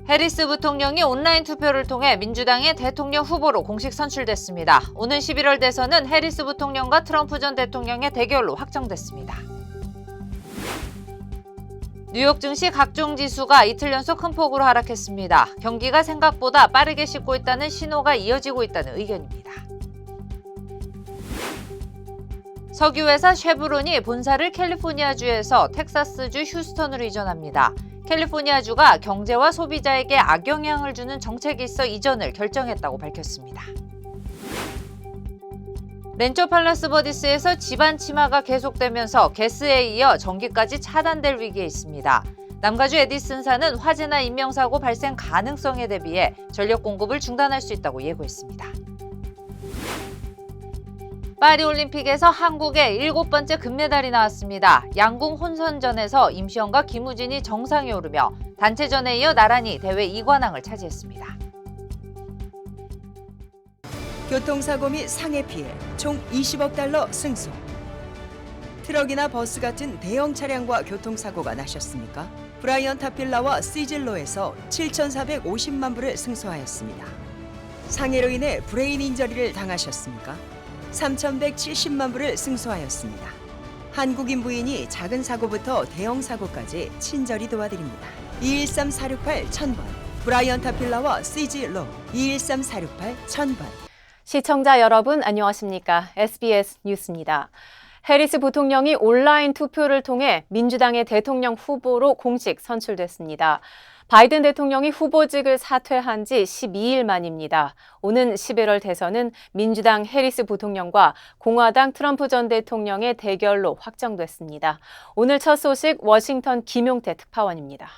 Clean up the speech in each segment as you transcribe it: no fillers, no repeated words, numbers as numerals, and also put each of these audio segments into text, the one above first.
해리스 부통령이 온라인 투표를 통해 민주당의 대통령 후보로 공식 선출됐습니다. 오는 11월 대선은 해리스 부통령과 트럼프 전 대통령의 대결로 확정됐습니다. 뉴욕 증시 각종 지수가 이틀 연속 큰 폭으로 하락했습니다. 경기가 생각보다 빠르게 식고 있다는 신호가 이어지고 있다는 의견입니다. 석유회사 쉐브론이 본사를 캘리포니아주에서 텍사스주 휴스턴으로 이전합니다. 캘리포니아주가 경제와 소비자에게 악영향을 주는 정책이 있어 이전을 결정했다고 밝혔습니다. 렌초 팔라스 버디스에서 집안 침하가 계속되면서 가스에 이어 전기까지 차단될 위기에 있습니다. 남가주 에디슨사는 화재나 인명사고 발생 가능성에 대비해 전력 공급을 중단할 수 있다고 예고했습니다. 파리올림픽에서 한국의 7번째 금메달이 나왔습니다. 양궁 혼선전에서 임시영과 김우진이 정상에 오르며 단체전에 이어 나란히 대회 2관왕을 차지했습니다. 교통사고 및 상해 피해 총 20억 달러 승소. 트럭이나 버스 같은 대형 차량과 교통사고가 나셨습니까? 브라이언 타필라와 시즐로에서 7,450만 불을 승소하였습니다. 상해로 인해 브레인 인저리를 당하셨습니까? 3,170만 불을 승소하였습니다. 한국인 부인이 작은 사고부터 대형 사고까지 친절히 도와드립니다. 213-468-1000번 브라이언 타필라와 시즐로 213-468-1000번. 시청자 여러분 안녕하십니까? SBS 뉴스입니다. 해리스 부통령이 온라인 투표를 통해 민주당의 대통령 후보로 공식 선출됐습니다. 바이든 대통령이 후보직을 사퇴한 지 12일 만입니다. 오는 11월 대선은 민주당 해리스 부통령과 공화당 트럼프 전 대통령의 대결로 확정됐습니다. 오늘 첫 소식 워싱턴 김용태 특파원입니다.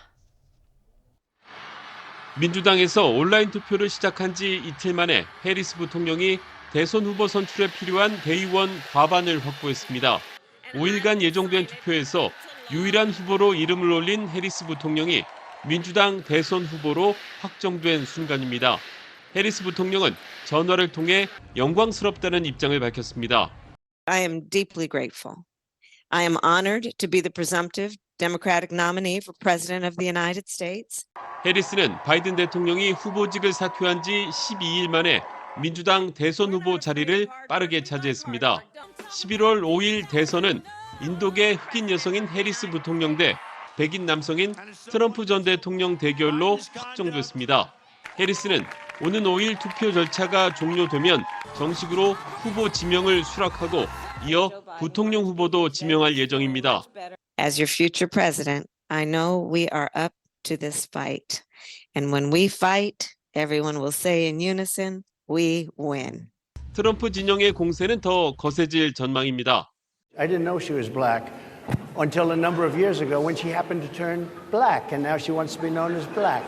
민주당에서 온라인 투표를 시작한 지 이틀 만에 해리스 부통령이 대선 후보 선출에 필요한 대의원 과반을 확보했습니다. 5일간 예정된 투표에서 유일한 후보로 이름을 올린 해리스 부통령이 민주당 대선 후보로 확정된 순간입니다. 해리스 부통령은 전화를 통해 영광스럽다는 입장을 밝혔습니다. I am deeply grateful. I am honored to be the presumptive Democratic nominee for President of the United States. 해리스는 바이든 대통령이 후보직을 사퇴한 지 12일 만에 민주당 대선 후보 자리를 빠르게 차지했습니다. 11월 5일 대선은 인도계 흑인 여성인 해리스 부통령 대 백인 남성인 트럼프 전 대통령 대결로 확정됐습니다. 해리스는 오는 5일 투표 절차가 종료되면 정식으로 후보 지명을 수락하고 이어 부통령 후보도 지명할 예정입니다. As your future president, I know we are up to this fight. And when we fight, everyone will say in unison, we win. 트럼프 진영의 공세는 더 거세질 전망입니다. I didn't know she was black until a number of years ago when she happened to turn black, and now she wants to be known as black.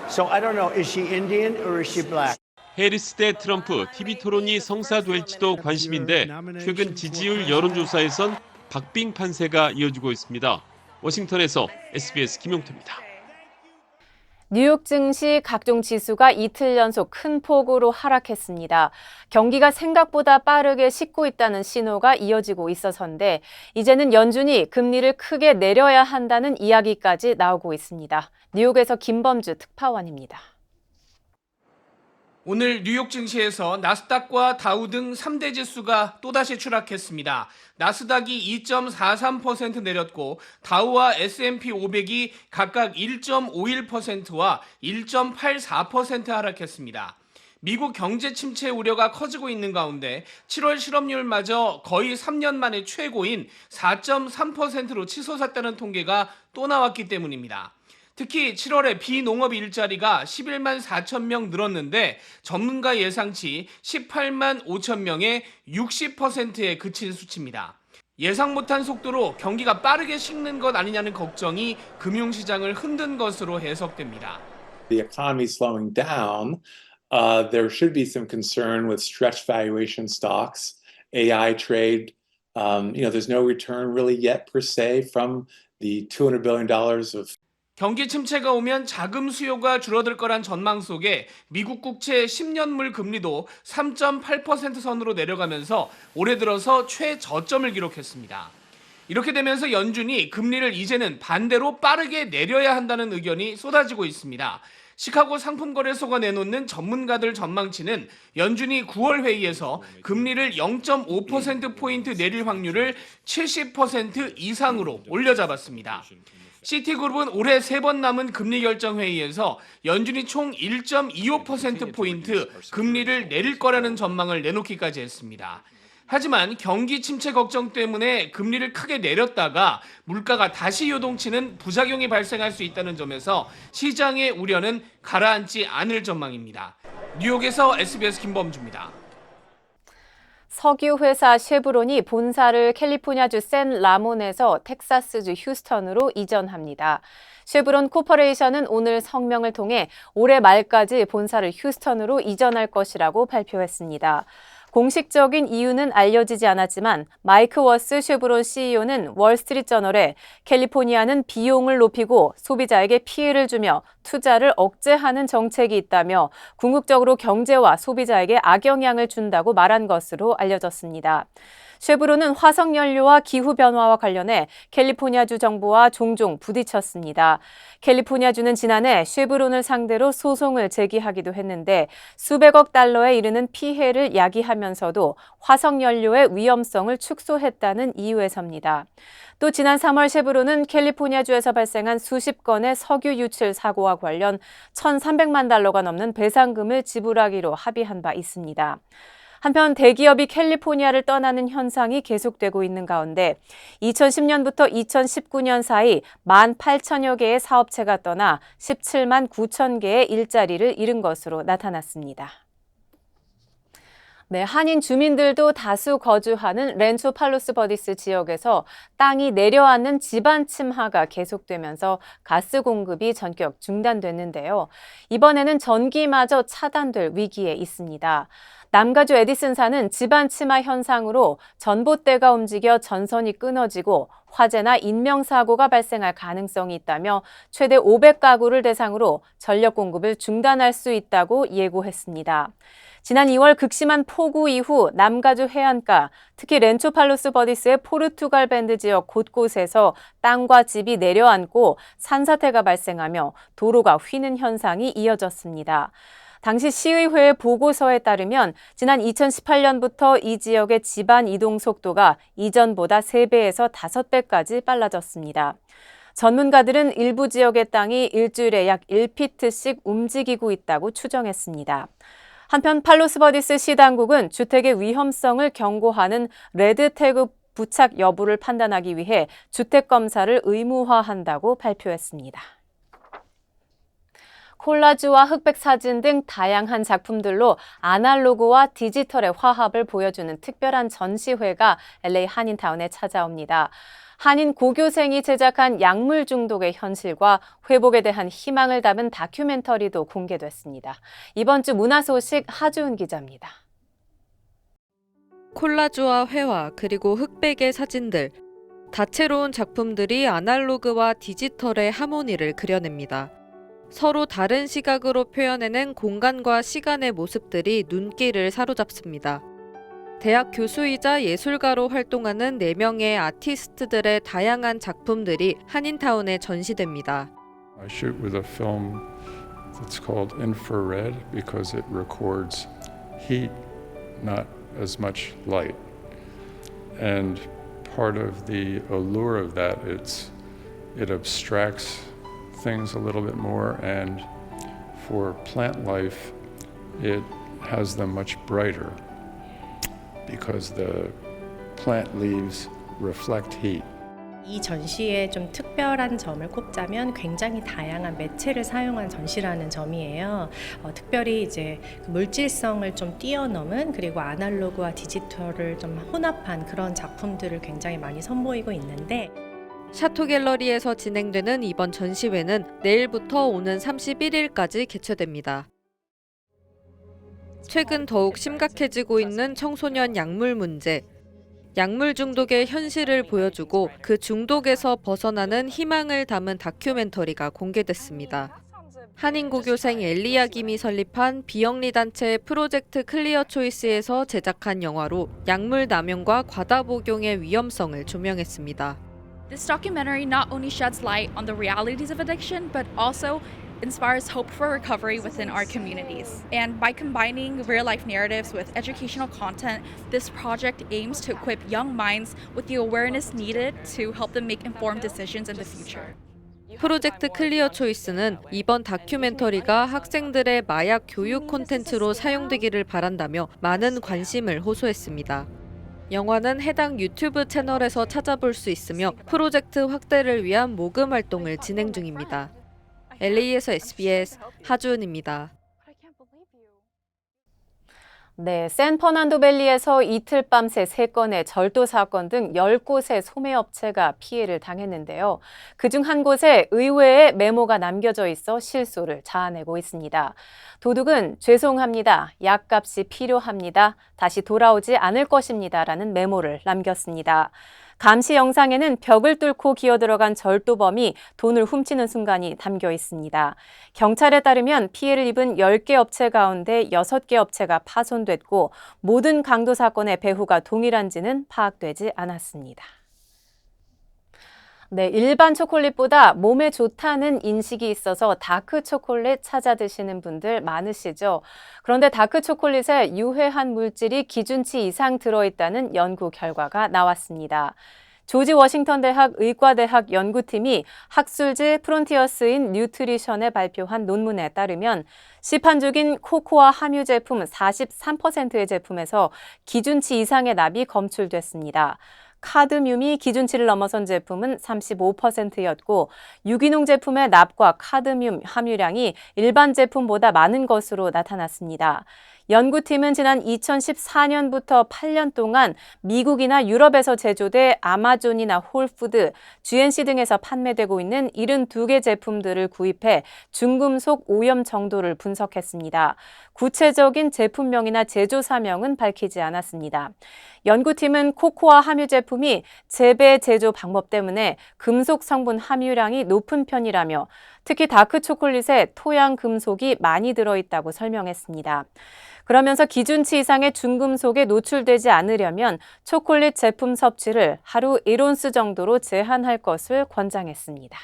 So I don't know, is she Indian or is she black? 해리스 대 트럼프 TV 토론이 성사될지도 관심인데 최근 지지율 여론조사에선 박빙 판세가 이어지고 있습니다. 워싱턴에서 SBS 김용태입니다. 뉴욕 증시 각종 지수가 이틀 연속 큰 폭으로 하락했습니다. 경기가 생각보다 빠르게 식고 있다는 신호가 이어지고 있어서인데 이제는 연준이 금리를 크게 내려야 한다는 이야기까지 나오고 있습니다. 뉴욕에서 김범주 특파원입니다. 오늘 뉴욕 증시에서 나스닥과 다우 등 3대 지수가 또다시 추락했습니다. 나스닥이 2.43% 내렸고 다우와 S&P 500이 각각 1.51%와 1.84% 하락했습니다. 미국 경제 침체 우려가 커지고 있는 가운데 7월 실업률마저 거의 3년 만에 최고인 4.3%로 치솟았다는 통계가 또 나왔기 때문입니다. 특히 7월에 비농업 일자리가 11만 4천 명 늘었는데 전문가 예상치 18만 5천 명의 60%에 그친 수치입니다. 예상 못한 속도로 경기가 빠르게 식는 것 아니냐는 걱정이 금융시장을 흔든 것으로 해석됩니다. The economy slowing down, there should be some concern with stretched valuation stocks, AI trade. There's no return really yet per se from the $200 billion of 경기 침체가 오면 자금 수요가 줄어들 거란 전망 속에 미국 국채 10년물 금리도 3.8% 선으로 내려가면서 올해 들어서 최저점을 기록했습니다. 이렇게 되면서 연준이 금리를 이제는 반대로 빠르게 내려야 한다는 의견이 쏟아지고 있습니다. 시카고 상품거래소가 내놓는 전문가들 전망치는 연준이 9월 회의에서 금리를 0.5%포인트 내릴 확률을 70% 이상으로 올려잡았습니다. 시티그룹은 올해 3번 남은 금리 결정 회의에서 연준이 총 1.25%포인트 금리를 내릴 거라는 전망을 내놓기까지 했습니다. 하지만 경기 침체 걱정 때문에 금리를 크게 내렸다가 물가가 다시 요동치는 부작용이 발생할 수 있다는 점에서 시장의 우려는 가라앉지 않을 전망입니다. 뉴욕에서 SBS 김범주입니다. 석유 회사 쉐브론이 본사를 캘리포니아주 샌 라몬에서 텍사스주 휴스턴으로 이전합니다. 쉐브론 코퍼레이션은 오늘 성명을 통해 올해 말까지 본사를 휴스턴으로 이전할 것이라고 발표했습니다. 공식적인 이유는 알려지지 않았지만 마이크 워스 쉐브론 CEO는 월스트리트저널에 캘리포니아는 비용을 높이고 소비자에게 피해를 주며 투자를 억제하는 정책이 있다며 궁극적으로 경제와 소비자에게 악영향을 준다고 말한 것으로 알려졌습니다. 쉐브론은 화석연료와 기후변화와 관련해 캘리포니아주 정부와 종종 부딪혔습니다. 캘리포니아주는 지난해 쉐브론을 상대로 소송을 제기하기도 했는데 수백억 달러에 이르는 피해를 야기하면서도 화석연료의 위험성을 축소했다는 이유에서입니다. 또 지난 3월 쉐브론은 캘리포니아주에서 발생한 수십 건의 석유 유출 사고와 관련 1,300만 달러가 넘는 배상금을 지불하기로 합의한 바 있습니다. 한편 대기업이 캘리포니아를 떠나는 현상이 계속되고 있는 가운데 2010년부터 2019년 사이 18,000여 개의 사업체가 떠나 17만 9천 개의 일자리를 잃은 것으로 나타났습니다. 네, 한인 주민들도 다수 거주하는 렌초 팔로스 버디스 지역에서 땅이 내려앉는 지반 침하가 계속되면서 가스 공급이 전격 중단됐는데요. 이번에는 전기마저 차단될 위기에 있습니다. 남가주 에디슨사는 지반 침하 현상으로 전봇대가 움직여 전선이 끊어지고 화재나 인명사고가 발생할 가능성이 있다며 최대 500가구를 대상으로 전력 공급을 중단할 수 있다고 예고했습니다. 지난 2월 극심한 폭우 이후 남가주 해안가, 특히 렌초 팔로스 버디스의 포르투갈 밴드 지역 곳곳에서 땅과 집이 내려앉고 산사태가 발생하며 도로가 휘는 현상이 이어졌습니다. 당시 시의회의 보고서에 따르면 지난 2018년부터 이 지역의 지반 이동 속도가 이전보다 3배에서 5배까지 빨라졌습니다. 전문가들은 일부 지역의 땅이 일주일에 약 1피트씩 움직이고 있다고 추정했습니다. 한편 팔로스 버디스 시당국은 주택의 위험성을 경고하는 레드 태그 부착 여부를 판단하기 위해 주택 검사를 의무화한다고 발표했습니다. 콜라주와 흑백 사진 등 다양한 작품들로 아날로그와 디지털의 화합을 보여주는 특별한 전시회가 LA 한인타운에 찾아옵니다. 한인 고교생이 제작한 약물 중독의 현실과 회복에 대한 희망을 담은 다큐멘터리도 공개됐습니다. 이번 주 문화 소식 하주은 기자입니다. 콜라주와 회화 그리고 흑백의 사진들, 다채로운 작품들이 아날로그와 디지털의 하모니를 그려냅니다. 서로 다른 시각으로 표현해낸 공간과 시간의 모습들이 눈길을 사로잡습니다. 대학 교수이자 예술가로 활동하는 4명의 아티스트들의 다양한 작품들이 한인타운에 전시됩니다. I shoot with a film that's called infrared because it records heat, not as much light. And part of the allure of that, it abstracts things a little bit more, and for plant life, it has them much brighter because the plant leaves reflect heat. 이 전시의 좀 특별한 점을 꼽자면 굉장히 다양한 매체를 사용한 전시라는 점이에요. 특별히 이제 물질성을 좀 뛰어넘은 그리고 아날로그와 디지털을 좀 혼합한 그런 작품들을 굉장히 많이 선보이고 있는데 샤토 갤러리에서 진행되는 이번 전시회는 내일부터 오는 31일까지 개최됩니다. 최근 더욱 심각해지고 있는 청소년 약물 문제. 약물 중독의 현실을 보여주고 그 중독에서 벗어나는 희망을 담은 다큐멘터리가 공개됐습니다. 한인고교생 엘리야 김이 설립한 비영리 단체 프로젝트 클리어 초이스에서 제작한 영화로 약물 남용과 과다 복용의 위험성을 조명했습니다. This documentary not only sheds light on the realities of addiction, but also inspires hope for recovery within our communities. And by combining real-life narratives with educational content, this project aims to equip young minds with the awareness needed to help them make informed decisions in the future. 프로젝트 클리어 초이스는 이번 다큐멘터리가 학생들의 마약 교육 콘텐츠로 사용되기를 바란다며 많은 관심을 호소했습니다. 영화는 해당 유튜브 채널에서 찾아볼 수 있으며 프로젝트 확대를 위한 모금 활동을 진행 중입니다. LA에서 SBS 하주은입니다. 네, 샌퍼난도밸리에서 이틀 밤새 3건의 절도 사건 등 10곳의 소매업체가 피해를 당했는데요. 그중 한 곳에 의외의 메모가 남겨져 있어 실소를 자아내고 있습니다. 도둑은 죄송합니다. 약값이 필요합니다. 다시 돌아오지 않을 것입니다. 라는 메모를 남겼습니다. 감시 영상에는 벽을 뚫고 기어들어간 절도범이 돈을 훔치는 순간이 담겨 있습니다. 경찰에 따르면 피해를 입은 10개 업체 가운데 6개 업체가 파손됐고 모든 강도 사건의 배후가 동일한지는 파악되지 않았습니다. 네, 일반 초콜릿보다 몸에 좋다는 인식이 있어서 다크 초콜릿 찾아 드시는 분들 많으시죠? 그런데 다크 초콜릿에 유해한 물질이 기준치 이상 들어있다는 연구 결과가 나왔습니다. 조지 워싱턴 대학 의과대학 연구팀이 학술지 프론티어스인 뉴트리션에 발표한 논문에 따르면 시판 중인 코코아 함유 제품 43%의 제품에서 기준치 이상의 납이 검출됐습니다. 카드뮴이 기준치를 넘어선 제품은 35%였고 유기농 제품의 납과 카드뮴 함유량이 일반 제품보다 많은 것으로 나타났습니다. 연구팀은 지난 2014년부터 8년 동안 미국이나 유럽에서 제조돼 아마존이나 홀푸드, GNC 등에서 판매되고 있는 72개 제품들을 구입해 중금속 오염 정도를 분석했습니다. 구체적인 제품명이나 제조사명은 밝히지 않았습니다. 연구팀은 코코아 함유 제품이 재배 제조 방법 때문에 금속 성분 함유량이 높은 편이라며 특히 다크 초콜릿에 토양 금속이 많이 들어있다고 설명했습니다. 그러면서 기준치 이상의 중금속에 노출되지 않으려면 초콜릿 제품 섭취를 하루 1온스 정도로 제한할 것을 권장했습니다.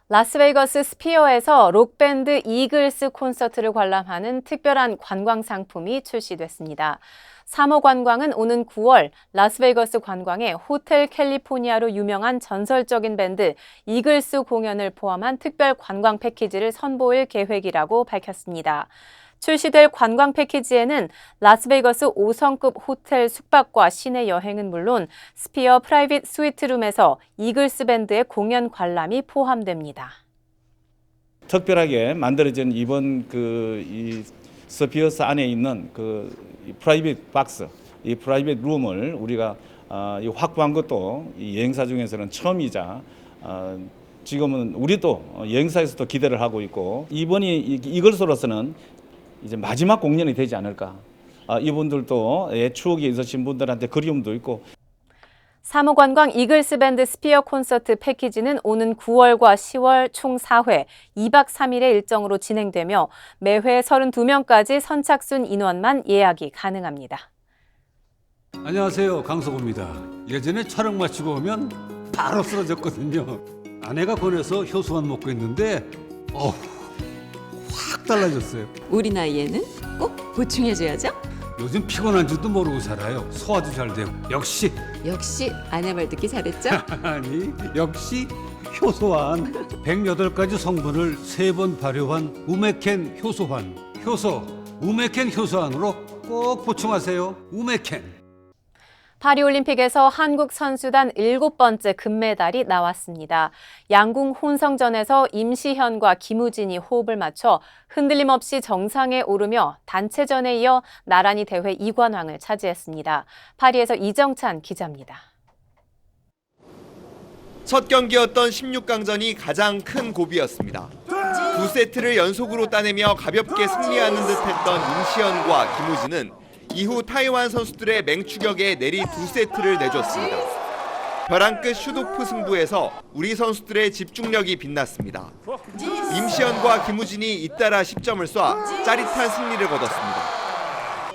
라스베이거스 스피어에서 록밴드 이글스 콘서트를 관람하는 특별한 관광 상품이 출시됐습니다. 3호 관광은 오는 9월 라스베이거스 관광에 호텔 캘리포니아로 유명한 전설적인 밴드 이글스 공연을 포함한 특별 관광 패키지를 선보일 계획이라고 밝혔습니다. 출시될 관광 패키지에는 라스베이거스 5성급 호텔 숙박과 시내 여행은 물론 스피어 프라이빗 스위트룸에서 이글스 밴드의 공연 관람이 포함됩니다. 특별하게 만들어진 이번 이 스피어스 안에 있는 이 프라이빗 박스, 이 프라이빗 룸을 우리가 확보한 것도 이 여행사 중에서는 처음이자 지금은 우리도 여행사에서도 기대를 하고 있고 이번이 이글스로서는 이제 마지막 공연이 되지 않을까. 이분들도 추억이 있으신 분들한테 그리움도 있고. 3호 관광 이글스 밴드 스피어 콘서트 패키지는 오는 9월과 10월 총 4회 2박 3일의 일정으로 진행되며 매회 32명까지 선착순 인원만 예약이 가능합니다. 안녕하세요, 강석호입니다. 예전에 촬영 마치고 오면 바로 쓰러졌거든요. 아내가 권해서 효소만 먹고 있는데 확 달라졌어요. 우리 나이에는 꼭 보충해줘야죠. 요즘 피곤한 줄도 모르고 살아요. 소화도 잘 되고. 역시 아내 말 듣기 잘했죠? 아니 역시 효소환. 108가지 성분을 3번 발효한 우메켄 효소환. 효소 우메켄 효소환으로 꼭 보충하세요. 우메켄. 파리올림픽에서 한국 선수단 7번째 금메달이 나왔습니다. 양궁 혼성전에서 임시현과 김우진이 호흡을 맞춰 흔들림 없이 정상에 오르며 단체전에 이어 나란히 대회 2관왕을 차지했습니다. 파리에서 이정찬 기자입니다. 첫 경기였던 16강전이 가장 큰 고비였습니다. 2세트를 연속으로 따내며 가볍게 승리하는 듯했던 임시현과 김우진은 이후 타이완 선수들의 맹추격에 내리 2세트를 내줬습니다. 벼랑 끝 슛오프 승부에서 우리 선수들의 집중력이 빛났습니다. 임시현과 김우진이 잇따라 10점을 쏴 짜릿한 승리를 거뒀습니다.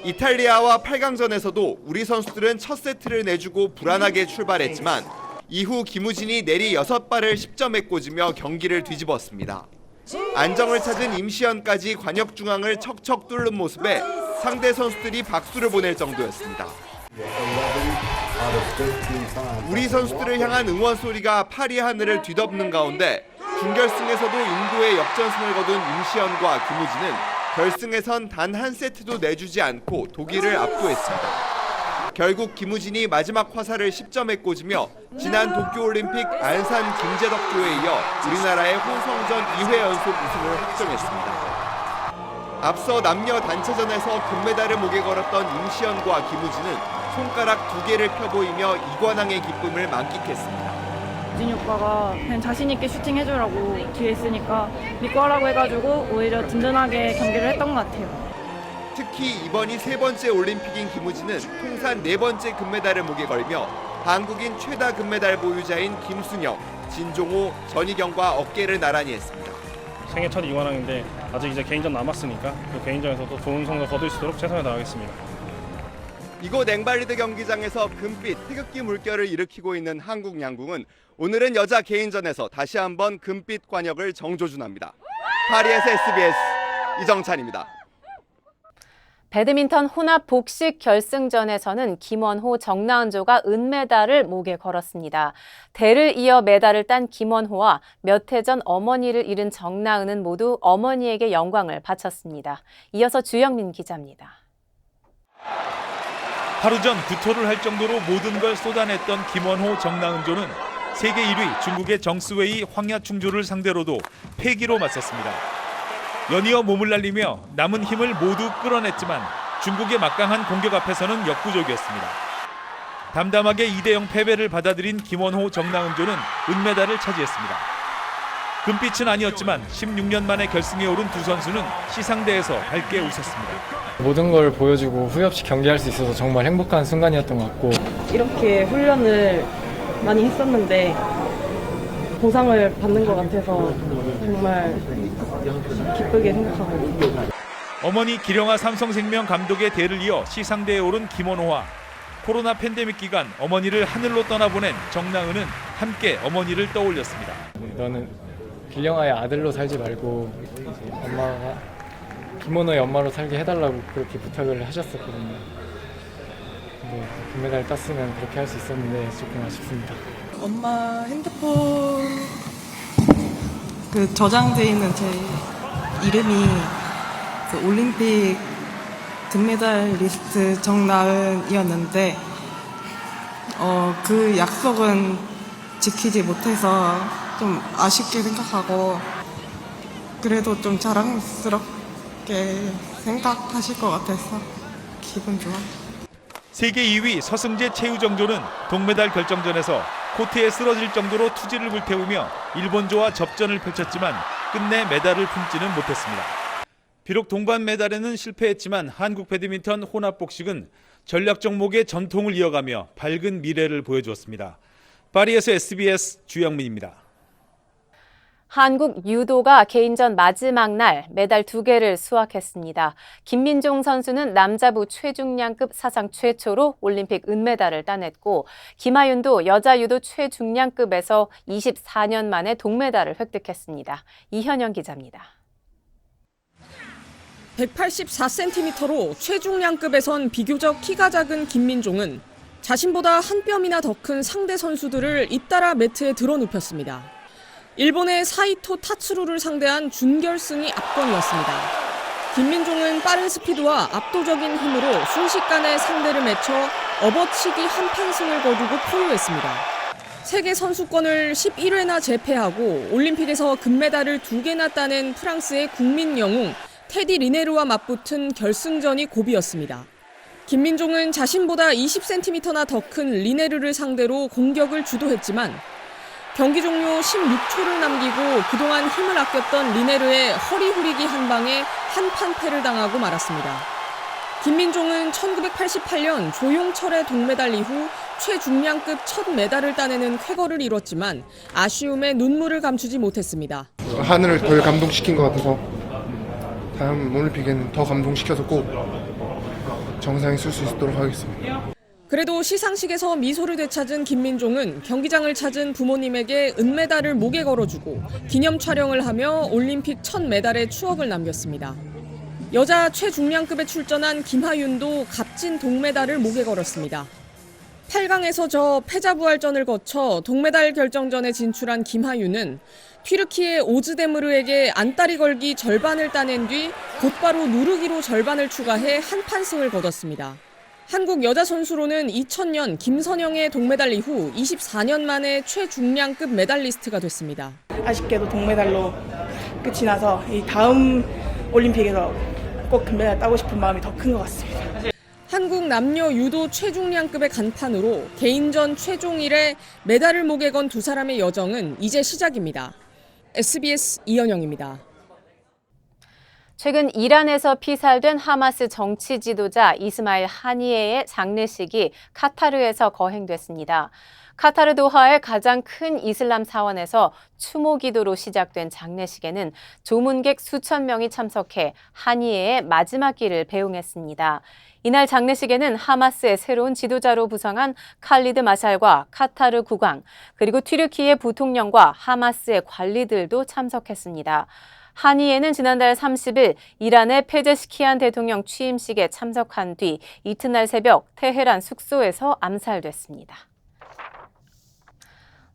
이탈리아와 8강전에서도 우리 선수들은 첫 세트를 내주고 불안하게 출발했지만 이후 김우진이 내리 6발을 10점에 꽂으며 경기를 뒤집었습니다. 안정을 찾은 임시현까지 관역 중앙을 척척 뚫는 모습에 상대 선수들이 박수를 보낼 정도였습니다. 우리 선수들을 향한 응원 소리가 파리 하늘을 뒤덮는 가운데 준결승에서도 인도의 역전승을 거둔 임시현과 김우진은 결승에선 단 한 세트도 내주지 않고 독일을 압도했습니다. 결국 김우진이 마지막 화살을 10점에 꽂으며 지난 도쿄올림픽 안산 김재덕조에 이어 우리나라의 혼성전 2회 연속 우승을 확정했습니다. 앞서 남녀 단체전에서 금메달을 목에 걸었던 임시현과 김우진은 손가락 2개를 펴보이며 이관왕의 기쁨을 만끽했습니다. 우진이 오빠가 그냥 자신 있게 슈팅 해주라고 뒤에 있으니까 믿고 하라고 해가지고 오히려 든든하게 경기를 했던 것 같아요. 특히 이번이 3번째 올림픽인 김우진은 통산 4번째 금메달을 목에 걸며 한국인 최다 금메달 보유자인 김순영, 진종호, 전희경과 어깨를 나란히 했습니다. 생애 첫 이관왕인데 아직 이제 개인전 남았으니까 그 개인전에서도 좋은 성적 거둘 수 있도록 최선을 다하겠습니다. 이곳 앵발리드 경기장에서 금빛 태극기 물결을 일으키고 있는 한국 양궁은 오늘은 여자 개인전에서 다시 한번 금빛 관역을 정조준합니다. 파리에서 SBS 이정찬입니다. 배드민턴 혼합 복식 결승전에서는 김원호, 정나은조가 은메달을 목에 걸었습니다. 대를 이어 메달을 딴 김원호와 몇 해 전 어머니를 잃은 정나은은 모두 어머니에게 영광을 바쳤습니다. 이어서 주영민 기자입니다. 하루 전 구토를 할 정도로 모든 걸 쏟아냈던 김원호, 정나은조는 세계 1위 중국의 정스웨이, 황야충조를 상대로도 패기로 맞섰습니다. 연이어 몸을 날리며 남은 힘을 모두 끌어냈지만 중국의 막강한 공격 앞에서는 역부족이었습니다. 담담하게 2대0 패배를 받아들인 김원호, 정나은조는 은메달을 차지했습니다. 금빛은 아니었지만 16년 만에 결승에 오른 두 선수는 시상대에서 밝게 웃었습니다. 모든 걸 보여주고 후회 없이 경기할 수 있어서 정말 행복한 순간이었던 것 같고, 이렇게 훈련을 많이 했었는데 보상을 받는 것 같아서 정말 기쁘게 생각하고 있습니다. 어머니 기령아 삼성생명 감독의 대를 이어 시상대에 오른 김원호와 코로나 팬데믹 기간 어머니를 하늘로 떠나보낸 정나은은 함께 어머니를 떠올렸습니다. 너는 기령아의 아들로 살지 말고 엄마가 김원호의 엄마로 살게 해달라고 그렇게 부탁을 하셨었거든요. 근데 금메달 땄으면 그렇게 할 수 있었는데 조금 아쉽습니다. 엄마 핸드폰 그 저장돼 있는 제 이름이 그 올림픽 금메달리스트 정나은이었는데 그 약속은 지키지 못해서 좀 아쉽게 생각하고, 그래도 좀 자랑스럽게 생각하실 것 같아서 기분 좋아. 세계 2위 서승재 최유정조는 동메달 결정전에서 코트에 쓰러질 정도로 투지를 불태우며 일본조와 접전을 펼쳤지만 끝내 메달을 품지는 못했습니다. 비록 동반 메달에는 실패했지만 한국 배드민턴 혼합 복식은 전략 종목의 전통을 이어가며 밝은 미래를 보여주었습니다. 파리에서 SBS 주영민입니다. 한국 유도가 개인전 마지막 날 메달 2개를 수확했습니다. 김민종 선수는 남자부 최중량급 사상 최초로 올림픽 은메달을 따냈고, 김하윤도 여자 유도 최중량급에서 24년 만에 동메달을 획득했습니다. 이현영 기자입니다. 184cm로 최중량급에선 비교적 키가 작은 김민종은 자신보다 한 뼘이나 더 큰 상대 선수들을 잇따라 매트에 드러눕혔습니다. 일본의 사이토 타츠루를 상대한 준결승이 압권이었습니다. 김민종은 빠른 스피드와 압도적인 힘으로 순식간에 상대를 매쳐 업어치기 한 판승을 거두고 포효했습니다. 세계 선수권을 11회나 제패하고 올림픽에서 금메달을 2개나 따낸 프랑스의 국민 영웅 테디 리네르와 맞붙은 결승전이 고비였습니다. 김민종은 자신보다 20cm나 더 큰 리네르를 상대로 공격을 주도했지만 경기 종료 16초를 남기고 그동안 힘을 아꼈던 리네르의 허리 후리기 한 방에 한판 패를 당하고 말았습니다. 김민종은 1988년 조용철의 동메달 이후 최중량급 첫 메달을 따내는 쾌거를 이뤘지만 아쉬움에 눈물을 감추지 못했습니다. 하늘을 덜 감동시킨 것 같아서 다음 올림픽에는 더 감동시켜서 꼭 정상에 쓸 수 있도록 하겠습니다. 그래도 시상식에서 미소를 되찾은 김민종은 경기장을 찾은 부모님에게 은메달을 목에 걸어주고 기념 촬영을 하며 올림픽 첫 메달의 추억을 남겼습니다. 여자 최중량급에 출전한 김하윤도 값진 동메달을 목에 걸었습니다. 8강에서 저 패자부활전을 거쳐 동메달 결정전에 진출한 김하윤은 튀르키의 오즈데무르에게 안다리 걸기 절반을 따낸 뒤 곧바로 누르기로 절반을 추가해 한판승을 거뒀습니다. 한국 여자 선수로는 2000년 김선영의 동메달 이후 24년 만에 최중량급 메달리스트가 됐습니다. 아쉽게도 동메달로 끝이 나서 이 다음 올림픽에서 꼭 금메달 따고 싶은 마음이 더 큰 것 같습니다. 한국 남녀 유도 최중량급의 간판으로 개인전 최종 1에 메달을 목에 건 두 사람의 여정은 이제 시작입니다. SBS 이현영입니다. 최근 이란에서 피살된 하마스 정치 지도자 이스마일 하니예의 장례식이 카타르에서 거행됐습니다. 카타르 도하의 가장 큰 이슬람 사원에서 추모 기도로 시작된 장례식에는 조문객 수천 명이 참석해 하니예의 마지막 길을 배웅했습니다. 이날 장례식에는 하마스의 새로운 지도자로 부상한 칼리드 마샬과 카타르 국왕, 그리고 튀르키예 부통령과 하마스의 관리들도 참석했습니다. 하니예는 지난달 30일 이란의 페제시키안 대통령 취임식에 참석한 뒤 이튿날 새벽 테헤란 숙소에서 암살됐습니다.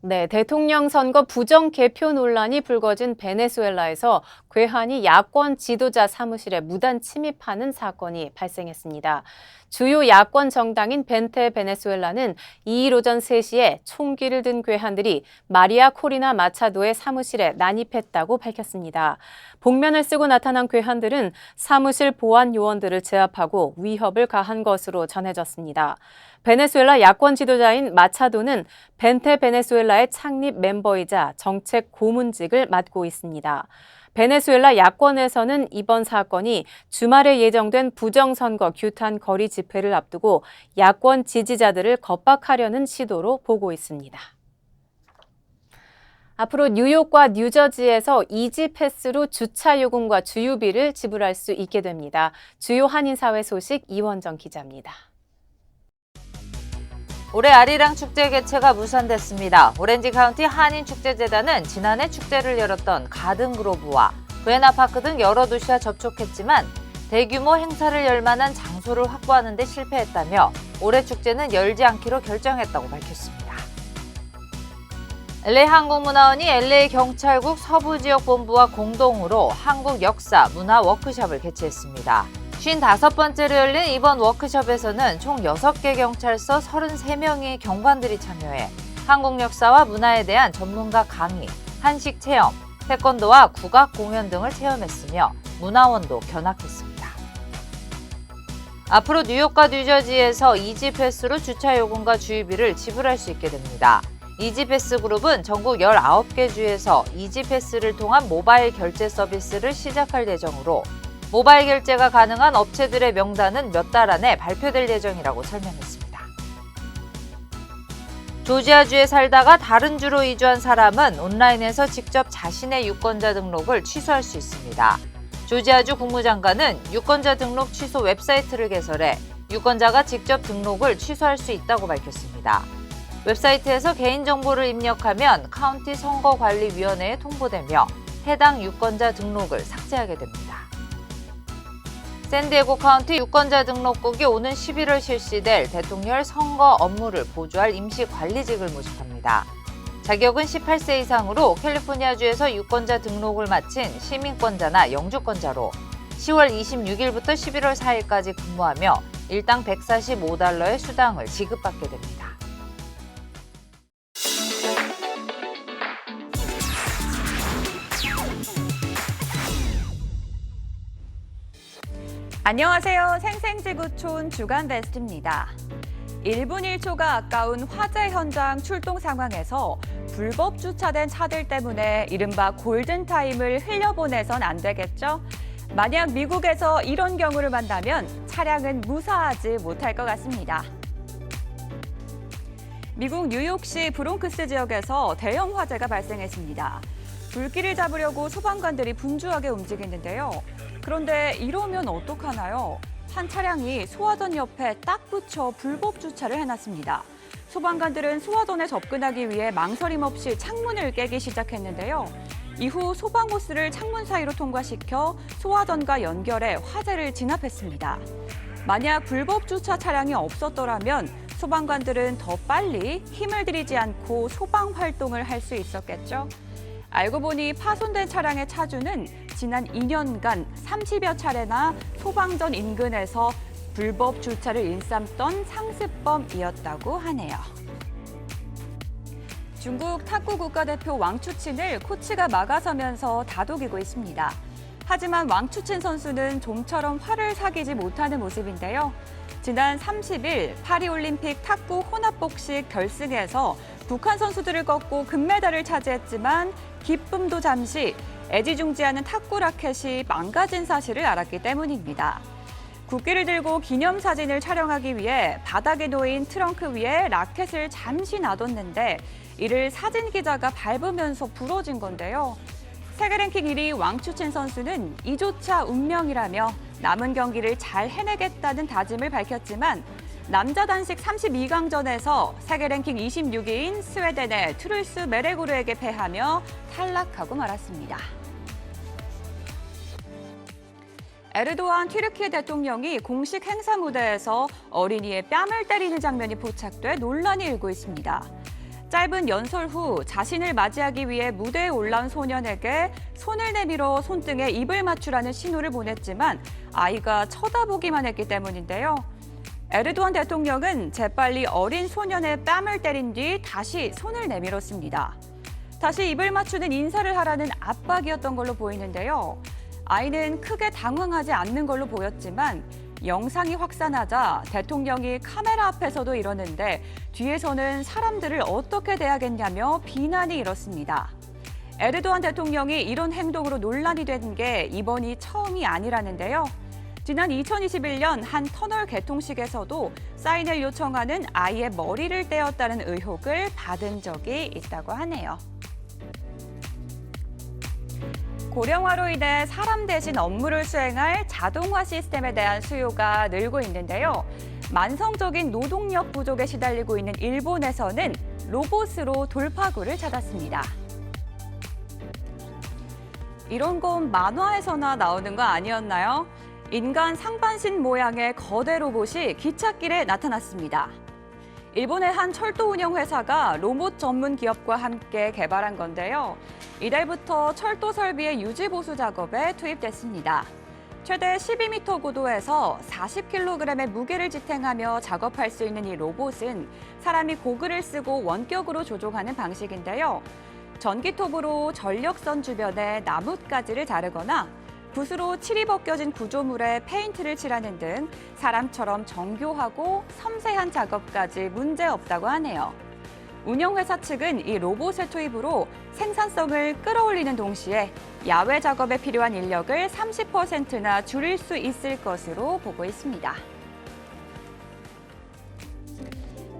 네, 대통령 선거 부정 개표 논란이 불거진 베네수엘라에서 괴한이 야권 지도자 사무실에 무단 침입하는 사건이 발생했습니다. 주요 야권 정당인 벤테 베네수엘라는 2일 오전 3시에 총기를 든 괴한들이 마리아 코리나 마차도의 사무실에 난입했다고 밝혔습니다. 복면을 쓰고 나타난 괴한들은 사무실 보안 요원들을 제압하고 위협을 가한 것으로 전해졌습니다. 베네수엘라 야권 지도자인 마차도는 벤테 베네수엘라의 창립 멤버이자 정책 고문직을 맡고 있습니다. 베네수엘라 야권에서는 이번 사건이 주말에 예정된 부정선거 규탄 거리 집회를 앞두고 야권 지지자들을 겁박하려는 시도로 보고 있습니다. 앞으로 뉴욕과 뉴저지에서 이지 패스로 주차 요금과 주유비를 지불할 수 있게 됩니다. 주요 한인사회 소식 이원정 기자입니다. 올해 아리랑 축제 개최가 무산됐습니다. 오렌지 카운티 한인축제재단은 지난해 축제를 열었던 가든그로브와 부에나파크 등 여러 도시와 접촉했지만 대규모 행사를 열 만한 장소를 확보하는 데 실패했다며 올해 축제는 열지 않기로 결정했다고 밝혔습니다. LA 항공문화원이 LA 경찰국 서부지역본부와 공동으로 한국 역사 문화 워크숍을 개최했습니다. 55번째로 열린 이번 워크숍에서는 총 6개 경찰서 33명의 경관들이 참여해 한국 역사와 문화에 대한 전문가 강의, 한식 체험, 태권도와 국악 공연 등을 체험했으며 문화원도 견학했습니다. 앞으로 뉴욕과 뉴저지에서 이지패스로 주차 요금과 주유비를 지불할 수 있게 됩니다. 이지패스 그룹은 전국 19개 주에서 이지패스를 통한 모바일 결제 서비스를 시작할 예정으로 모바일 결제가 가능한 업체들의 명단은 몇 달 안에 발표될 예정이라고 설명했습니다. 조지아주에 살다가 다른 주로 이주한 사람은 온라인에서 직접 자신의 유권자 등록을 취소할 수 있습니다. 조지아주 국무장관은 유권자 등록 취소 웹사이트를 개설해 유권자가 직접 등록을 취소할 수 있다고 밝혔습니다. 웹사이트에서 개인정보를 입력하면 카운티 선거관리위원회에 통보되며 해당 유권자 등록을 삭제하게 됩니다. 샌디에고 카운티 유권자 등록국이 오는 11월 실시될 대통령 선거 업무를 보조할 임시관리직을 모집합니다. 자격은 18세 이상으로 캘리포니아주에서 유권자 등록을 마친 시민권자나 영주권자로 10월 26일부터 11월 4일까지 근무하며 일당 $145의 수당을 지급받게 됩니다. 안녕하세요. 생생지구촌 주간 베스트입니다. 1분 1초가 아까운 화재 현장 출동 상황에서 불법 주차된 차들 때문에 이른바 골든타임을 흘려보내선 안 되겠죠? 만약 미국에서 이런 경우를 만나면 차량은 무사하지 못할 것 같습니다. 미국 뉴욕시 브롱크스 지역에서 대형 화재가 발생했습니다. 불길을 잡으려고 소방관들이 분주하게 움직이는데요. 그런데 이러면 어떡하나요? 한 차량이 소화전 옆에 딱 붙여 불법 주차를 해놨습니다. 소방관들은 소화전에 접근하기 위해 망설임 없이 창문을 깨기 시작했는데요. 이후 소방 호스를 창문 사이로 통과시켜 소화전과 연결해 화재를 진압했습니다. 만약 불법 주차 차량이 없었더라면 소방관들은 더 빨리 힘을 들이지 않고 소방 활동을 할 수 있었겠죠. 알고 보니 파손된 차량의 차주는 지난 2년간 30여 차례나 소방전 인근에서 불법 주차를 일삼던 상습범이었다고 하네요. 중국 탁구 국가대표 왕추친을 코치가 막아서면서 다독이고 있습니다. 하지만 왕추친 선수는 좀처럼 화를 사귀지 못하는 모습인데요. 지난 30일 파리올림픽 탁구 혼합복식 결승에서 북한 선수들을 꺾고 금메달을 차지했지만 기쁨도 잠시 애지중지하는 탁구 라켓이 망가진 사실을 알았기 때문입니다. 국기를 들고 기념사진을 촬영하기 위해 바닥에 놓인 트렁크 위에 라켓을 잠시 놔뒀는데 이를 사진 기자가 밟으면서 부러진 건데요. 세계 랭킹 1위 왕추친 선수는 이조차 운명이라며 남은 경기를 잘 해내겠다는 다짐을 밝혔지만 남자 단식 32강전에서 세계 랭킹 26위인 스웨덴의 트룰스 메레고르에게 패하며 탈락하고 말았습니다. 에르도안 튀르키예 대통령이 공식 행사 무대에서 어린이의 뺨을 때리는 장면이 포착돼 논란이 일고 있습니다. 짧은 연설 후 자신을 맞이하기 위해 무대에 올라온 소년에게 손을 내밀어 손등에 입을 맞추라는 신호를 보냈지만 아이가 쳐다보기만 했기 때문인데요. 에르도안 대통령은 재빨리 어린 소년의 뺨을 때린 뒤 다시 손을 내밀었습니다. 다시 입을 맞추는 인사를 하라는 압박이었던 걸로 보이는데요. 아이는 크게 당황하지 않는 걸로 보였지만 영상이 확산하자 대통령이 카메라 앞에서도 이러는데 뒤에서는 사람들을 어떻게 대하겠냐며 비난이 일었습니다. 에르도안 대통령이 이런 행동으로 논란이 된 게 이번이 처음이 아니라는데요. 지난 2021년 한 터널 개통식에서도 사인을 요청하는 아이의 머리를 떼었다는 의혹을 받은 적이 있다고 하네요. 고령화로 인해 사람 대신 업무를 수행할 자동화 시스템에 대한 수요가 늘고 있는데요. 만성적인 노동력 부족에 시달리고 있는 일본에서는 로봇으로 돌파구를 찾았습니다. 이런 건 만화에서나 나오는 거 아니었나요? 인간 상반신 모양의 거대 로봇이 기찻길에 나타났습니다. 일본의 한 철도 운영 회사가 로봇 전문 기업과 함께 개발한 건데요. 이달부터 철도 설비의 유지 보수 작업에 투입됐습니다. 최대 12m 고도에서 40kg의 무게를 지탱하며 작업할 수 있는 이 로봇은 사람이 고글을 쓰고 원격으로 조종하는 방식인데요. 전기톱으로 전력선 주변에 나뭇가지를 자르거나 붓으로 칠이 벗겨진 구조물에 페인트를 칠하는 등 사람처럼 정교하고 섬세한 작업까지 문제없다고 하네요. 운영회사 측은 이 로봇의 투입으로 생산성을 끌어올리는 동시에 야외 작업에 필요한 인력을 30%나 줄일 수 있을 것으로 보고 있습니다.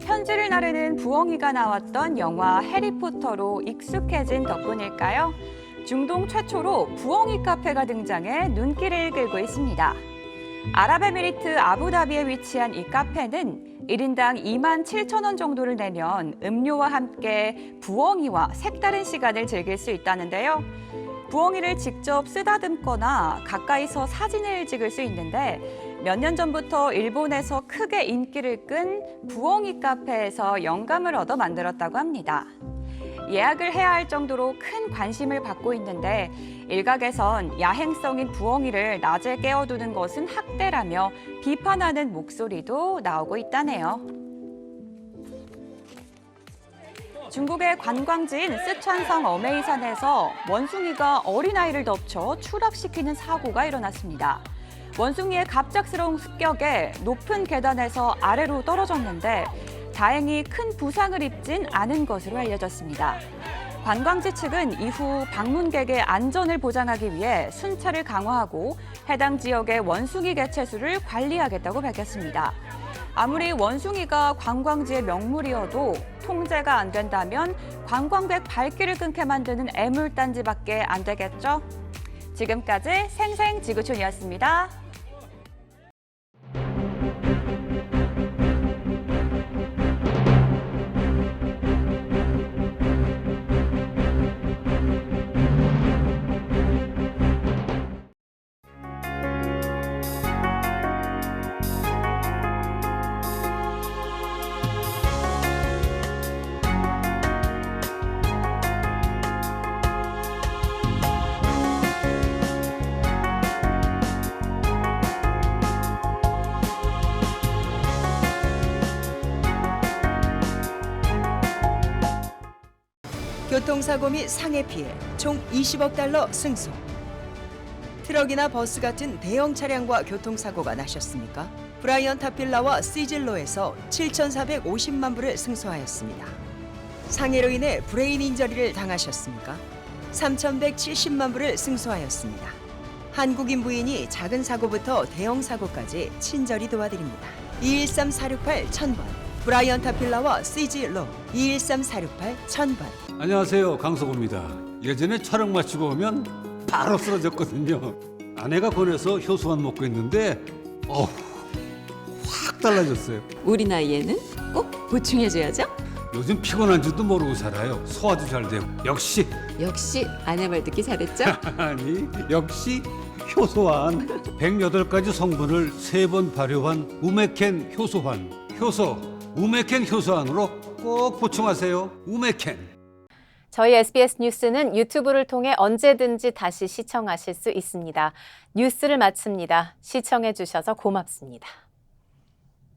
편지를 나르는 부엉이가 나왔던 영화 해리포터로 익숙해진 덕분일까요? 중동 최초로 부엉이 카페가 등장해 눈길을 끌고 있습니다. 아랍에미리트 아부다비에 위치한 이 카페는 1인당 27,000원 정도를 내면 음료와 함께 부엉이와 색다른 시간을 즐길 수 있다는데요. 부엉이를 직접 쓰다듬거나 가까이서 사진을 찍을 수 있는데 몇 년 전부터 일본에서 크게 인기를 끈 부엉이 카페에서 영감을 얻어 만들었다고 합니다. 예약을 해야 할 정도로 큰 관심을 받고 있는데 일각에선 야행성인 부엉이를 낮에 깨워두는 것은 학대라며 비판하는 목소리도 나오고 있다네요. 중국의 관광지인 쓰촨성 어메이산에서 원숭이가 어린아이를 덮쳐 추락시키는 사고가 일어났습니다. 원숭이의 갑작스러운 습격에 높은 계단에서 아래로 떨어졌는데 다행히 큰 부상을 입진 않은 것으로 알려졌습니다. 관광지 측은 이후 방문객의 안전을 보장하기 위해 순찰을 강화하고 해당 지역의 원숭이 개체수를 관리하겠다고 밝혔습니다. 아무리 원숭이가 관광지의 명물이어도 통제가 안 된다면 관광객 발길을 끊게 만드는 애물단지밖에 안 되겠죠? 지금까지 생생지구촌이었습니다. 교통사고 및 상해 피해 총 20억 달러 승소. 트럭이나 버스 같은 대형 차량과 교통사고가 나셨습니까? 브라이언 타필라와 시즐로에서 7,450만 불을 승소하였습니다. 상해로 인해 브레인 인저리를 당하셨습니까? 3,170만 불을 승소하였습니다. 한국인 부인이 작은 사고부터 대형 사고까지 친절히 도와드립니다. 213-468-1000번 브라이언 타필라와 시즐로 213-468-1000번. 안녕하세요, 강석호입니다. 예전에 촬영 마치고 오면 바로 쓰러졌거든요. 아내가 권해서 효소만 먹고 있는데 확 달라졌어요. 우리 나이에는 꼭 보충해줘야죠. 요즘 피곤한 줄도 모르고 살아요. 소화도 잘 되고. 역시 아내 말 듣기 잘했죠? 아니, 역시 효소환. 108가지 성분을 3번 발효한 우메켄 효소환. 효소 우메켄 효소환으로 꼭 보충하세요. 우메켄. 저희 SBS 뉴스는 유튜브를 통해 언제든지 다시 시청하실 수 있습니다. 뉴스를 마칩니다. 시청해 주셔서 고맙습니다.